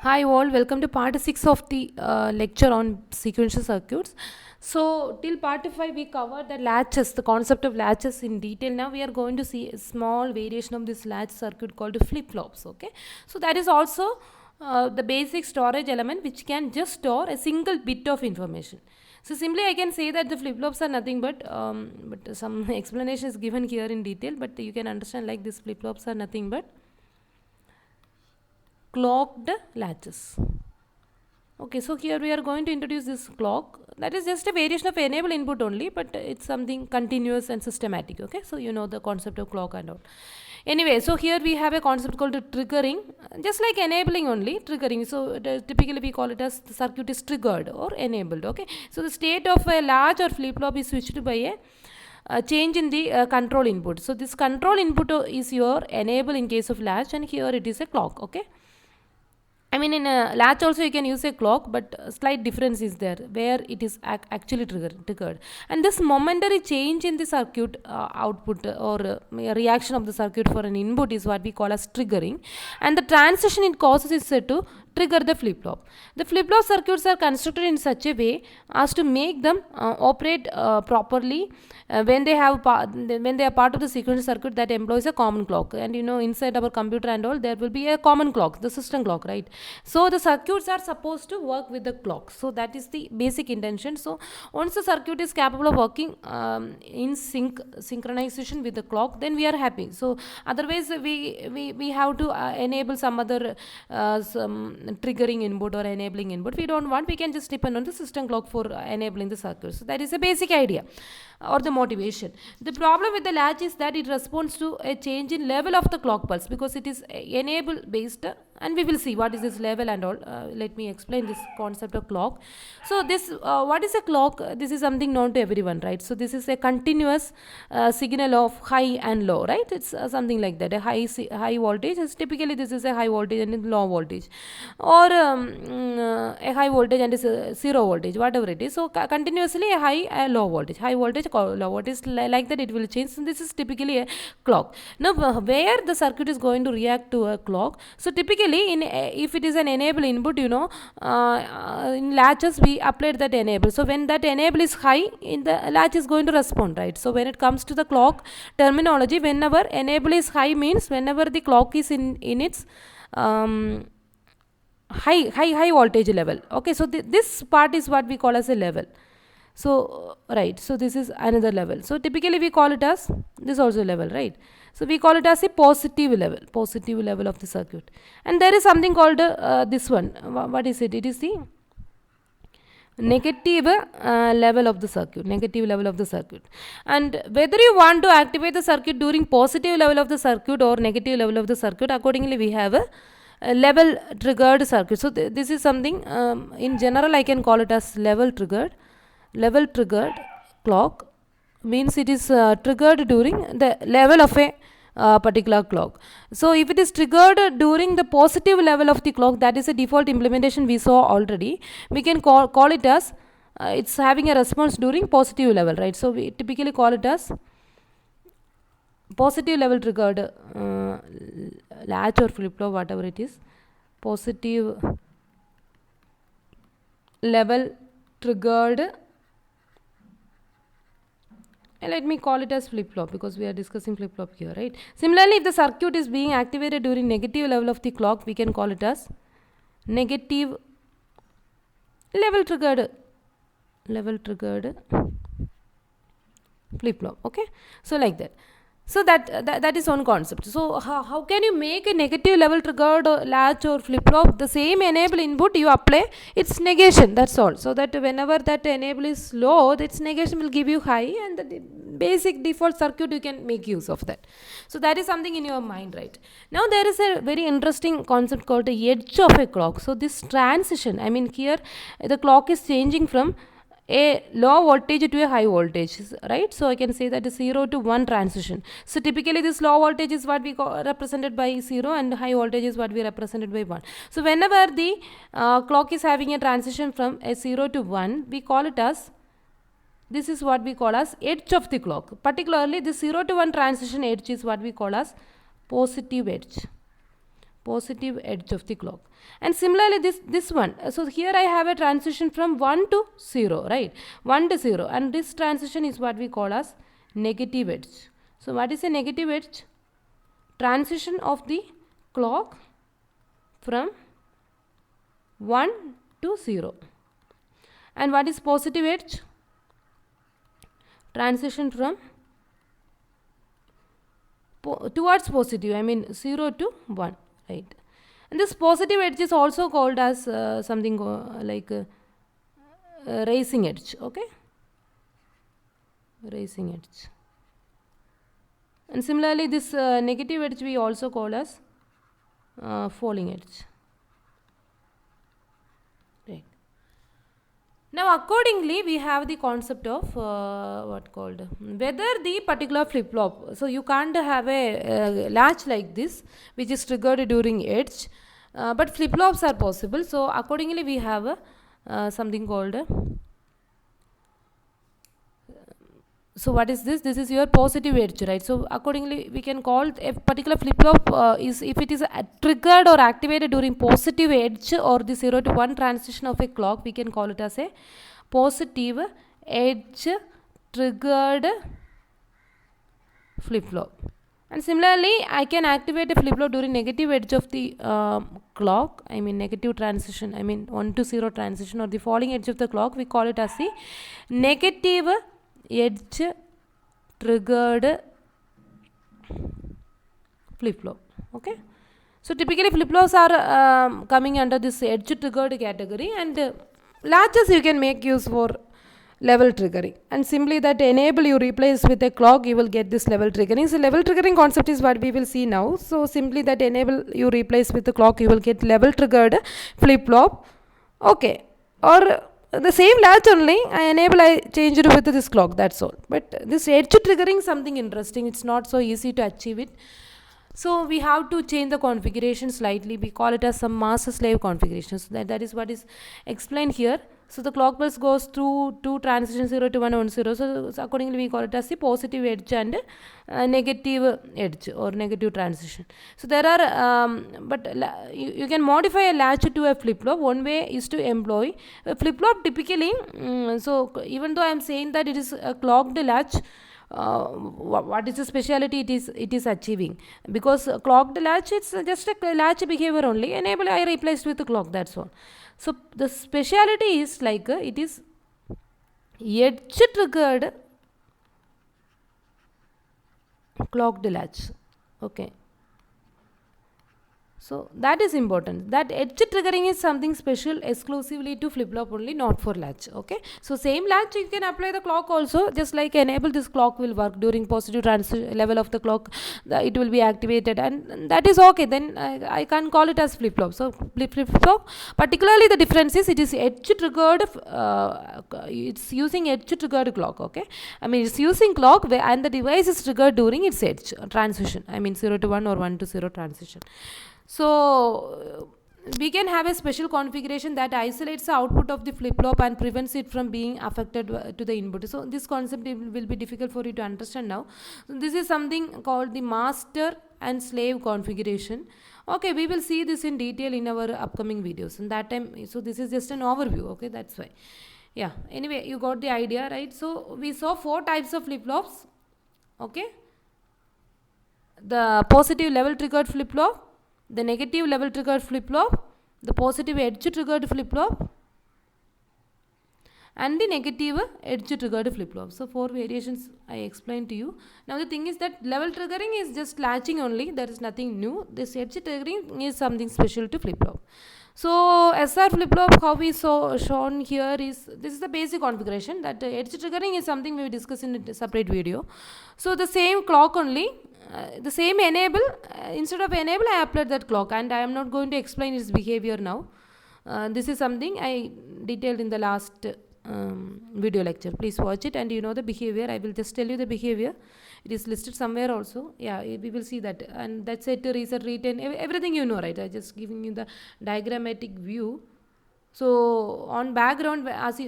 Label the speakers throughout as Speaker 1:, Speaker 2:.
Speaker 1: Hi all, welcome to part 6 of the lecture on sequential circuits. So till part 5 we covered the latches, the concept of latches in detail. Now we are going to see a small variation of this latch circuit called flip-flops. Okay, so that is also the basic storage element which can just store a single bit of information. So simply I can say that the flip-flops are nothing but some explanation is given here in detail, but you can understand like these flip-flops are nothing but clocked latches. Okay, so here we are going to introduce this clock. That is just a variation of enable input only, but it's something continuous and systematic. Okay, so you know the concept of clock and all. Anyway, so here we have a concept called triggering, just like enabling only, triggering. So typically we call it as the circuit is triggered or enabled. Okay, so the state of a latch or flip flop is switched by a change in the control input. So this control input is your enable in case of latch, and here it is a clock. Okay, I mean, in a latch also you can use a clock, but a slight difference is there where it is actually triggered. And this momentary change in the circuit output or reaction of the circuit for an input is what we call as triggering. And the transition it causes is said to trigger the flip-flop. The flip-flop circuits are constructed in such a way as to make them operate properly when they are part of the sequential circuit that employs a common clock. And you know, inside our computer and all, there will be a common clock, the system clock, right? So the circuits are supposed to work with the clock. So that is the basic intention. So once the circuit is capable of working in synchronization with the clock, then we are happy. So otherwise we have to enable some other some triggering input or enabling input. We don't want, we can just depend on the system clock for enabling the circuit. So that is a basic idea or the motivation. The problem with the latch is that it responds to a change in level of the clock pulse because it is enable based, and we will see what is this level and all. Let me explain this concept of clock. So this what is a clock? This is something known to everyone, right? So this is a continuous signal of high and low, right? It's something like that. A high voltage is typically, this is a high voltage and low voltage, or a high voltage and a zero voltage, whatever it is. So continuously a high and low voltage, low voltage, like that it will change. So this is typically a clock. Now where the circuit is going to react to a clock, so typically in if it is an enable input, you know, in latches we applied that enable. So when that enable is high, in the latch is going to respond, right? So when it comes to the clock terminology, whenever enable is high means whenever the clock is in its high voltage level. Okay, so this part is what we call as a level. So right, so this is another level. So typically we call it as this also level, right? So we call it as a positive level of the circuit. And there is something called this one. What is it? It is the negative level of the circuit. And whether you want to activate the circuit during positive level of the circuit or negative level of the circuit, accordingly we have a level triggered circuit. So this is something in general I can call it as level triggered clock. Means it is triggered during the level of a particular clock. So if it is triggered during the positive level of the clock, that is a default implementation we saw already, we can call it as it's having a response during positive level, right? So we typically call it as positive level triggered latch or flip flop, whatever it is. Positive level triggered, and let me call it as flip-flop because we are discussing flip-flop here, right? Similarly, if the circuit is being activated during negative level of the clock, we can call it as negative level triggered flip-flop. Okay, so like that. So that is one concept. So how can you make a negative level triggered latch or flip-flop? The same enable input you apply its negation, that's all. So that whenever that enable is low, its negation will give you high, and the basic default circuit you can make use of that. So that is something in your mind, right? Now there is a very interesting concept called the edge of a clock. So this transition, I mean here the clock is changing from a low voltage to a high voltage, right? So I can say that is 0 to 1 transition. So typically this low voltage is what we call represented by 0, and high voltage is what we represented by 1. So whenever the clock is having a transition from a 0 to 1, we call it as, this is what we call as edge of the clock. Particularly the 0 to 1 transition edge is what we call as positive edge. positive edge of the clock. And similarly this one, so here I have a transition from 1 to 0, right? 1 to 0, and this transition is what we call as negative edge. So what is a negative edge? Transition of the clock from 1 to 0. And what is positive edge? Transition from towards positive, I mean 0 to 1, right? And this positive edge is also called as something like raising edge, okay? Raising edge. And similarly this negative edge we also call as falling edge. Right. Now accordingly we have the concept of what called whether the particular flip-flop, so you can't have a latch like this which is triggered during edge, but flip-flops are possible. So accordingly we have something called so what is this? This is your positive edge, right? So accordingly we can call a particular flip-flop is if it is triggered or activated during positive edge or the 0 to 1 transition of a clock, we can call it as a positive edge triggered flip-flop. And similarly I can activate a flip-flop during negative edge of the clock, I mean negative transition, I mean 1 to 0 transition, or the falling edge of the clock, we call it as the negative edge triggered flip-flop. Okay, so typically flip-flops are coming under this edge triggered category, and latches you can make use for level triggering, and simply that enable you replace with a clock, you will get this level triggering. So level triggering concept is what we will see now. So simply that enable you replace with the clock, you will get level triggered flip-flop. Okay, or the same latch only, I change it with this clock, that's all. But this edge triggering is something interesting, it's not so easy to achieve it. So we have to change the configuration slightly, we call it as some master slave configuration. So that is what is explained here. So the clock pulse goes through two transitions 0 to 1 0. So accordingly we call it as the positive edge and negative edge or negative transition. So there are you can modify a latch to a flip-flop. One way is to employ a flip-flop typically. So even though I am saying that it is a clocked latch, what is the speciality it is achieving? Because clocked latch, it's just a latch behavior only. Enable I replaced with the clock, that's all. So the speciality is like it is edge triggered clocked latch. Okay, so that is important, that edge triggering is something special exclusively to flip-flop only, not for latch. Okay, so same latch you can apply the clock also, just like enable this clock will work during positive level of the clock, it will be activated, and that is okay. Then I can call it as flip-flop. So flip-flop, particularly the difference is it is edge triggered, it's using edge triggered clock. Okay, I mean it's using clock and the device is triggered during its edge transition, I mean 0 to 1 or 1 to 0 transition. So we can have a special configuration that isolates the output of the flip-flop and prevents it from being affected to the input. So this concept will be difficult for you to understand now. So this is something called the master and slave configuration. Okay, we will see this in detail in our upcoming videos, and that time, so this is just an overview. Okay, that's why. Yeah, anyway, you got the idea, right? So we saw 4 types of flip-flops. Okay, the positive level triggered flip-flop, the negative level triggered flip-flop, the positive edge triggered flip-flop, and the negative edge triggered flip-flop. So 4 variations I explained to you. Now the thing is that level triggering is just latching only, there is nothing new. This edge triggering is something special to flip-flop. So SR flip-flop, how we saw shown here is, this is the basic configuration, that edge triggering is something we will discuss in a separate video. So the same clock only, the same enable, instead of enable I applied that clock, and I am not going to explain its behavior now. This is something I detailed in the last video lecture. Please watch it and you know the behavior. I will just tell you the behavior. It is listed somewhere also. Yeah, we will see that. And that's set, reset, retain, everything you know, right? I just giving you the diagrammatic view. So on background,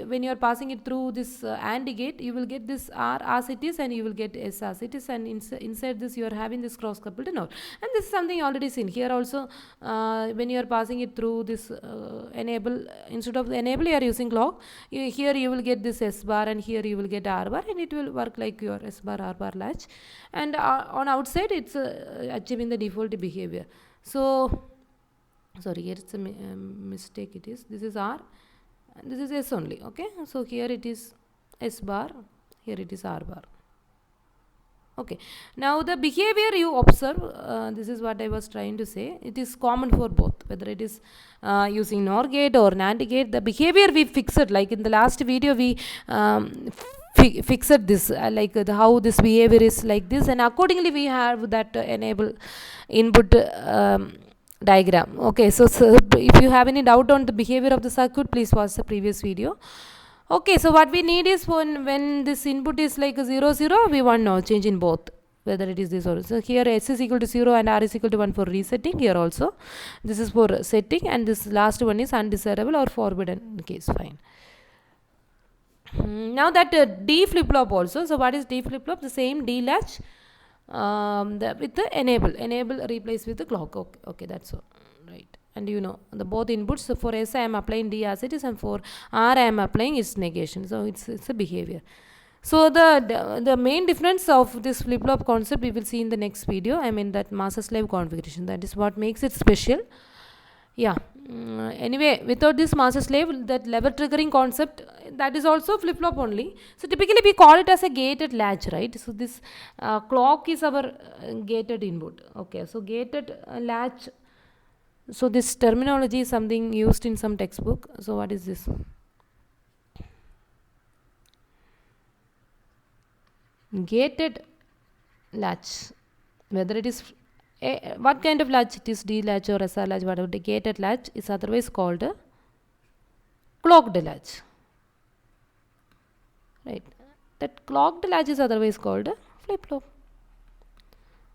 Speaker 1: when you are passing it through this AND gate, you will get this R as it is, and you will get S as it is, and inside this you are having this cross coupled node. And this is something already seen here also. When you are passing it through this enable, instead of enable you are using clock. Here you will get this S bar, and here you will get R bar, and it will work like your S bar R bar latch. And on outside it's achieving the default behavior. So sorry, here it's a mistake. This is R and this is S only. Okay, so here it is S bar, here it is R bar. Okay, now the behavior you observe, this is what I was trying to say. It is common for both, whether it is using NOR gate or NAND gate. The behavior we fixed, like in the last video we fixed this, how this behavior is like this, and accordingly we have that enable input diagram. Okay, so if you have any doubt on the behavior of the circuit, please watch the previous video. Okay, so what we need is when this input is like 0 0, we want no change in both, whether it is this or so. Here S is equal to 0 and R is equal to 1 for resetting. Here also this is for setting, and this last one is undesirable or forbidden case. Fine. Now that D flip flop also. So what is D flip flop? The same D latch with the enable replace with the clock. Okay, that's all right. And you know the both inputs. So for S I am applying D as it is, and for R I am applying its negation. So it's a behavior. So the main difference of this flip flop concept we will see in the next video. I mean that master slave configuration. That is what makes it special. Yeah. Anyway, without this master slave, that lever triggering concept, that is also flip flop only. So typically we call it as a gated latch, right? So this clock is our gated input. Okay, so gated latch. So this terminology is something used in some textbook. So what is this? Gated latch. Whether it is what kind of latch it is, D latch or SR latch, whatever, the gated latch is otherwise called a clocked latch. Right. That clocked latch is otherwise called a flip flop.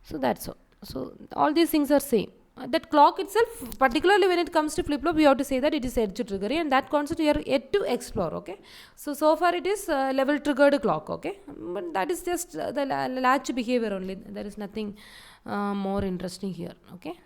Speaker 1: So that's all. So all these things are same. That clock itself, particularly when it comes to flip flop, we have to say that it is edge triggery, and that concept we are yet to explore. Okay, so far it is level triggered clock. Okay, but that is just the latch behavior only. There is nothing more interesting here. Okay.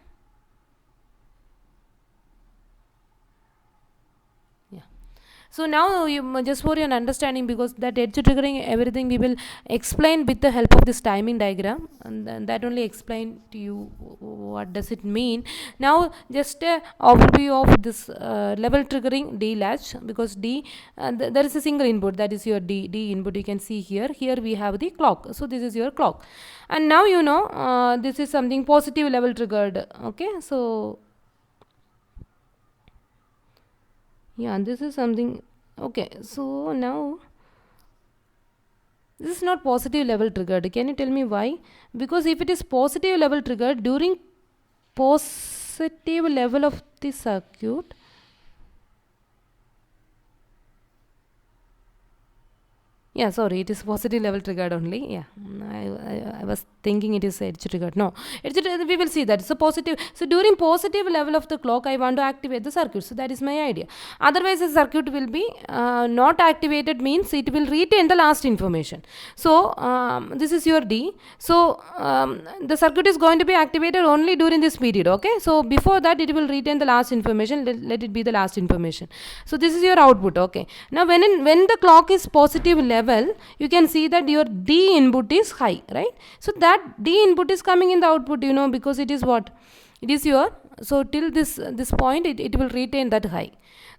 Speaker 1: So now you just for your understanding, because that edge triggering everything we will explain with the help of this timing diagram, and that only explain to you what does it mean. Now just a overview of this level triggering D latch, because D there is a single input, that is your D input. You can see here we have the clock. So this is your clock, and now you know this is something positive level triggered. Okay, so yeah, this is something. Okay, so now this is not positive level triggered. Can you tell me why? Because if it is positive level triggered, during positive level of the circuit, yeah, sorry, it is positive level triggered only. Yeah, I was thinking it is edge triggered. No, we will see that it's a positive. So during positive level of the clock, I want to activate the circuit. So that is my idea. Otherwise, the circuit will be not activated, means it will retain the last information. So this is your D. So the circuit is going to be activated only during this period. Okay. So before that, it will retain the last information. Let it be the last information. So this is your output. Okay. Now when the clock is positive level, you can see that your D input is high, right? So that D input is coming in the output, you know, because it is what? It is your, so till this point, it will retain that high.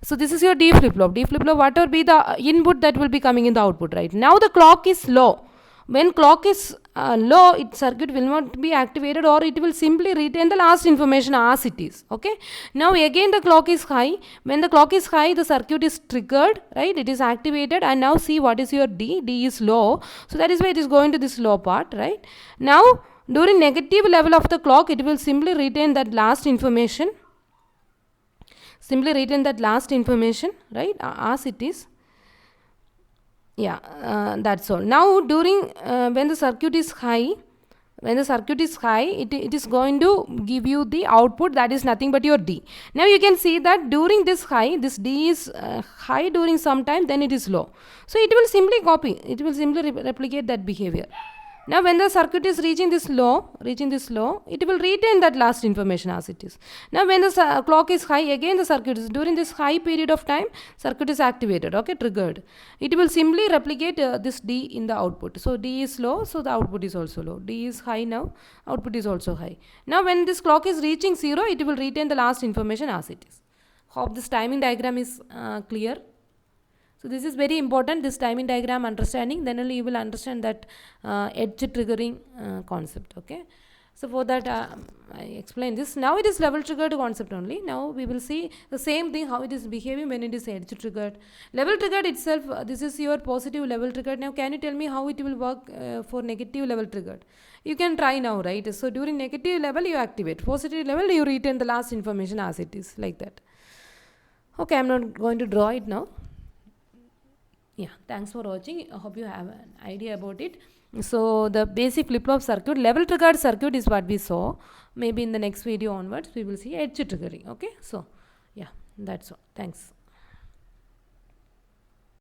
Speaker 1: So this is your D flip flop. D flip flop, whatever be the input, that will be coming in the output, right? Now the clock is low. When clock is low, circuit will not be activated, or it will simply retain the last information as it is. Okay. Now again the clock is high. When the clock is high, the circuit is triggered, right? It is activated, and now see what is your D. D is low. So that is why it is going to this low part, right? Now during negative level of the clock, it will simply retain that last information. Simply retain that last information, right? As it is. Yeah, that's all. Now during when the circuit is high, When the circuit is high, it is going to give you the output that is nothing but your D. Now you can see that during this high, this D is high during some time, then it is low. So it will simply copy, it will simply replicate that behavior. Now when the circuit is reaching this low, it will retain that last information as it is. Now when the clock is high, again the circuit is, during this high period of time, circuit is activated, okay, triggered. It will simply replicate this D in the output. So D is low, so the output is also low. D is high now, output is also high. Now when this clock is reaching 0, it will retain the last information as it is. Hope this timing diagram is clear. So this is very important, this timing diagram understanding, then only you will understand that edge triggering concept, okay. So for that I explained this. Now it is level triggered concept only. Now we will see the same thing, how it is behaving when it is edge triggered. Level triggered itself, this is your positive level triggered. Now can you tell me how it will work for negative level triggered? You can try now, right? So during negative level you activate, positive level you retain the last information as it is, like that. Okay, I'm not going to draw it now. Yeah, thanks for watching. I hope you have an idea about it. So the basic flip-flop circuit, level triggered circuit is what we saw. Maybe in the next video onwards we will see edge triggering. Okay, so yeah, that's all. Thanks.